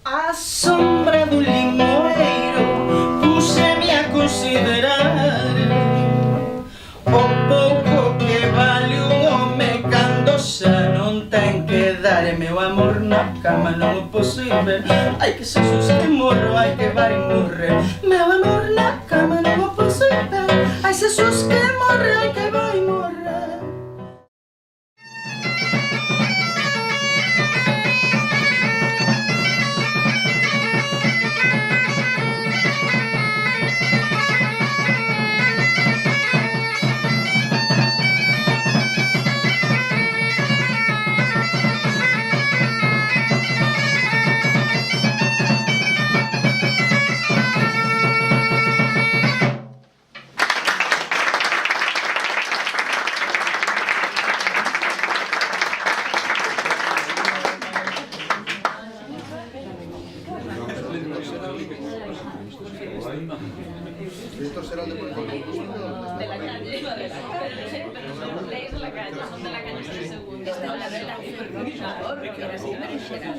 A sombra dun limoeiro púxeme a considerar o pouco que vale un home cando xa non ten que dar. E meu amor na cama non o poso ir ver. Ai que Xesús que morro, ai que vai morrer. Meu amor na cama non o poso ir ver. Ai Xesús que morre, ai que vai morrer. Estos serán de la calle. Lees la calle, son de la calle, estoy seguro. Esta es la verdad, por favor, que era así pareciera.